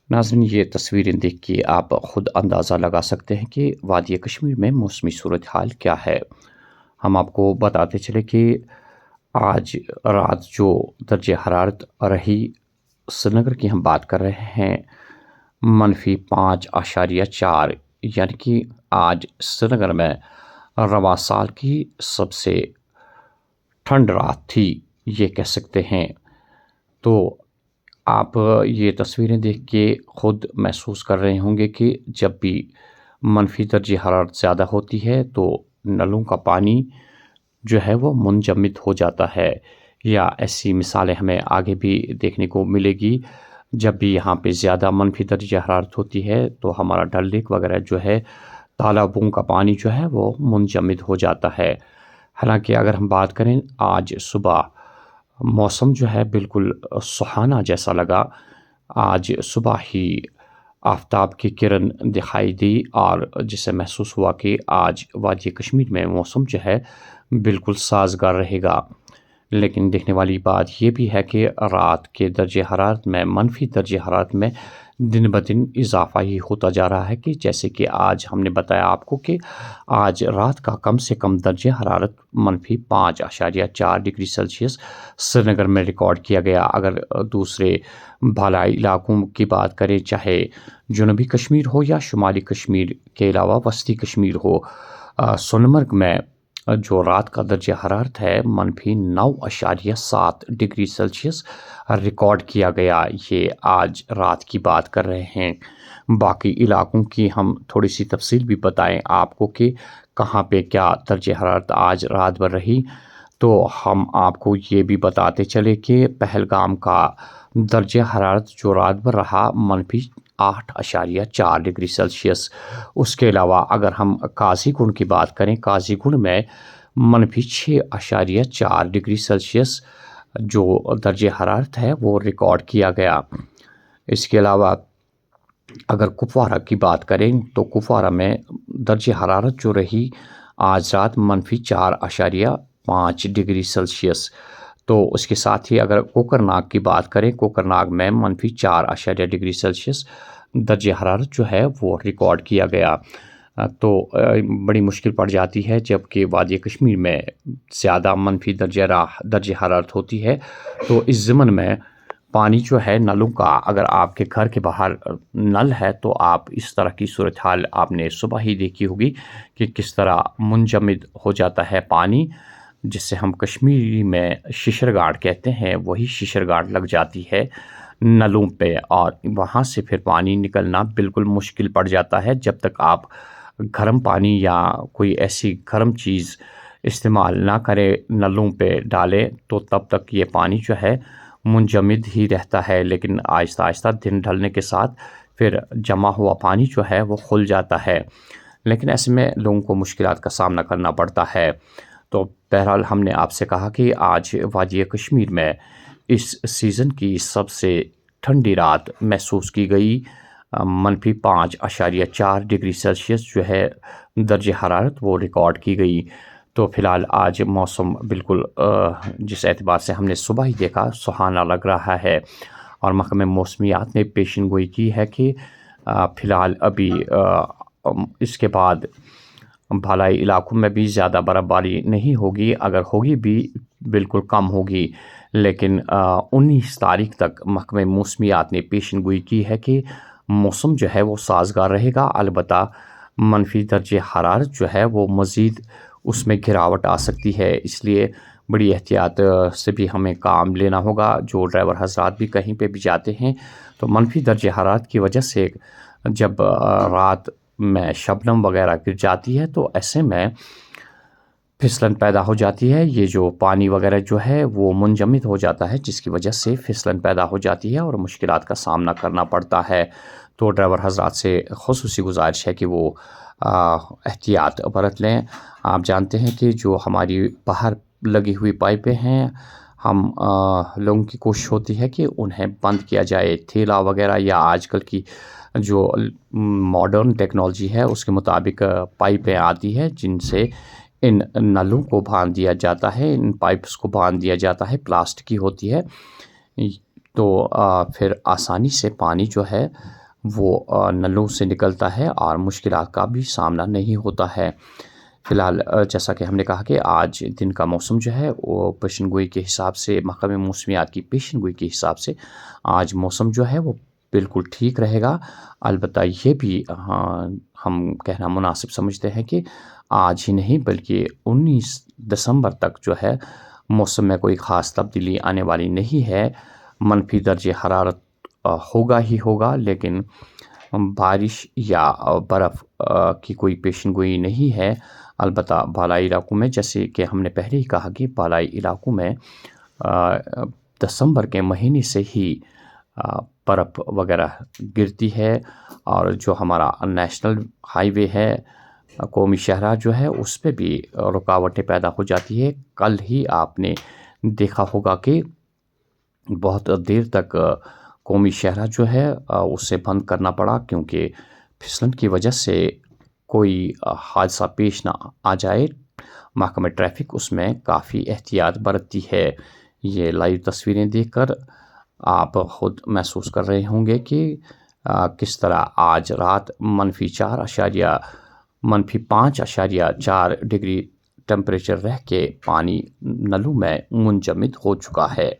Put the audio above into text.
नाज़रीन, ये तस्वीरें देख के आप ख़ुद अंदाज़ा लगा सकते हैं कि वादी कश्मीर में मौसमी सूरत हाल क्या है। हम आपको बताते चले कि आज रात जो दर्जे हरारत रही, श्रीनगर की हम बात कर रहे हैं, -5.4, यानी कि आज श्रीनगर में रवां साल की सबसे ठंड रात थी, ये कह सकते हैं। तो आप ये तस्वीरें देख के ख़ुद महसूस कर रहे होंगे कि जब भी मनफी दर्जे हरारत ज़्यादा होती है तो नलों का पानी जो है वो मुंजमद हो जाता है, या ऐसी मिसालें हमें आगे भी देखने को मिलेगी। जब भी यहाँ पे ज़्यादा मनफी दर्जे हरारत होती है तो हमारा डल लेक वगैरह जो है, तालाबों का पानी जो है वो मुंजमद हो जाता है। हालांकि अगर हम बात करें, आज सुबह मौसम जो है बिल्कुल सुहाना जैसा लगा। आज सुबह ही आफ़ताब की किरण दिखाई दी और जिससे महसूस हुआ कि आज वादी कश्मीर में मौसम जो है बिल्कुल साज़गार रहेगा। लेकिन देखने वाली बात ये भी है कि रात के दर्जे हरारत में, मनफी दर्जे हरारत में दिन ब दिन इजाफ़ा ही होता जा रहा है, कि जैसे कि आज हमने बताया आपको कि आज रात का कम से कम दर्जे हरारत -5.4 डिग्री सेल्सियस श्रीनगर में रिकॉर्ड किया गया। अगर दूसरे बालाई इलाकों की बात करें, चाहे जनूबी कश्मीर हो या शुमाली कश्मीर के अलावा वस्ती कश्मीर हो, सोनमर्ग में जो रात का दर्जा हरारत है -9.7 डिग्री सेल्सियस रिकॉर्ड किया गया। ये आज रात की बात कर रहे हैं। बाकी इलाकों की हम थोड़ी सी तफसील भी बताएं आपको कि कहाँ पे क्या दर्जे हरारत आज रात भर रही, तो हम आपको ये भी बताते चले कि पहलगाम का दर्जा हरारत जो रात भर रहा -8.4 डिग्री सेल्सियस। उसके अलावा अगर हम काजीगुंड की बात करें, काजीगुंड में -6.4 डिग्री सेल्सियस जो दर्जे हरारत है वो रिकॉर्ड किया गया। इसके अलावा अगर कुपवारा की बात करें तो कुपवारा में दर्जे हरारत जो रही आज रात -4.5 डिग्री सेल्सियस। तो उसके साथ ही अगर कोकरनाग की बात करें, कोकरनाग में -4 डिग्री सेल्सियस दर्जे हरारत जो है वो रिकॉर्ड किया गया। तो बड़ी मुश्किल पड़ जाती है जबकि वादी कश्मीर में ज़्यादा मनफी दर्जे हरारत होती है। तो इस ज़मन में पानी जो है नलों का, अगर आपके घर के बाहर नल है तो आप इस तरह की सूरत हाल आपने सुबह ही देखी होगी कि किस तरह मुंजमद हो जाता है पानी, जिससे हम कश्मीरी में शिशर गार्ड कहते हैं, वही शिशर गार्ड लग जाती है नलों पे और वहाँ से फिर पानी निकलना बिल्कुल मुश्किल पड़ जाता है। जब तक आप गर्म पानी या कोई ऐसी गर्म चीज़ इस्तेमाल ना करें, नलों पे डालें, तो तब तक ये पानी जो है मुंजमद ही रहता है। लेकिन आहिस्ता आहिस्ता दिन ढलने के साथ फिर जमा हुआ पानी जो है वो खुल जाता है। लेकिन ऐसे में लोगों को मुश्किलात का सामना करना पड़ता है। तो बहरहाल हमने आपसे कहा कि आज वादी कश्मीर में इस सीज़न की सबसे ठंडी रात महसूस की गई। -5.4 डिग्री सेल्सियस जो है दर्जे हरारत वो रिकॉर्ड की गई। तो फ़िलहाल आज मौसम बिल्कुल जिस एतबार से हमने सुबह ही देखा सुहाना लग रहा है। और महकमे मौसमियात ने पेशन गोई की है कि फ़िलहाल अभी इसके बाद बालाई इलाकों में भी ज़्यादा बर्फ़बारी नहीं होगी, अगर होगी भी बिल्कुल कम होगी। लेकिन 19 तारीख तक महकमे मौसमियात ने पेशन गोई की है कि मौसम जो है वो साज़गार रहेगा। अलबत्ता मनफी दर्जे हरारत जो है वो मज़ीद उसमें गिरावट आ सकती है, इसलिए बड़ी एहतियात से भी हमें काम लेना होगा। जो ड्राइवर हज़रात भी कहीं पे भी जाते हैं तो मनफी दर्जे हरारत की वजह से जब रात में शबनम वगैरह गिर जाती है तो ऐसे में फिसलन पैदा हो जाती है। ये जो पानी वगैरह जो है वो मुंजमद हो जाता है, जिसकी वजह से फिसलन पैदा हो जाती है और मुश्किलात का सामना करना पड़ता है। तो ड्राइवर हज़रात से ख़ुसूसी गुजारिश है कि वो एहतियात बरत लें। आप जानते हैं कि जो हमारी बाहर लगी हुई पाइपें हैं, हम लोगों की कोशिश होती है कि उन्हें बंद किया जाए। थैला वगैरह या आजकल की जो मॉडर्न टेक्नोलॉजी है उसके मुताबिक पाइपें आती है जिनसे इन नलों को बांध दिया जाता है, इन पाइप्स को बांध दिया जाता है, प्लास्टिक की होती है। تو پھر آسانی سے پانی جو ہے وہ نلوں سے نکلتا ہے اور مشکلات کا بھی سامنا نہیں ہوتا ہے۔ فی الحال جیسا کہ ہم نے کہا کہ آج دن کا موسم جو ہے وہ پیشن گوئی کے حساب سے، محکمہ موسمیات کی پیشن گوئی کے حساب سے آج موسم جو ہے وہ بالکل ٹھیک رہے گا۔ البتہ یہ بھی ہم کہنا مناسب سمجھتے ہیں کہ آج ہی نہیں بلکہ 19 دسمبر تک جو ہے موسم میں کوئی خاص تبدیلی آنے والی نہیں ہے۔ منفی درجہ حرارت ہوگا ہی ہوگا، لیکن بارش یا برف کی کوئی پیشن گوئی نہیں ہے۔ البتہ بالائی علاقوں میں، جیسے کہ ہم نے پہلے ہی کہا کہ بالائی علاقوں میں دسمبر کے مہینے سے ہی برف وغیرہ گرتی ہے، اور جو ہمارا نیشنل ہائی وے ہے، قومی شاہراہ جو ہے، اس پہ بھی رکاوٹیں پیدا ہو جاتی ہے۔ کل ہی آپ نے دیکھا ہوگا کہ بہت دیر تک قومی شاہراہ جو ہے اسے بند کرنا پڑا، کیونکہ پھسلن کی وجہ سے کوئی حادثہ پیش نہ آ جائے۔ محکمہ ٹریفک اس میں کافی احتیاط برتتی ہے۔ یہ لائیو تصویریں دیکھ کر آپ خود محسوس کر رہے ہوں گے کہ کس طرح آج رات -5.4 ڈگری ٹمپریچر رہ کے پانی نلوں میں منجمد ہو چکا ہے۔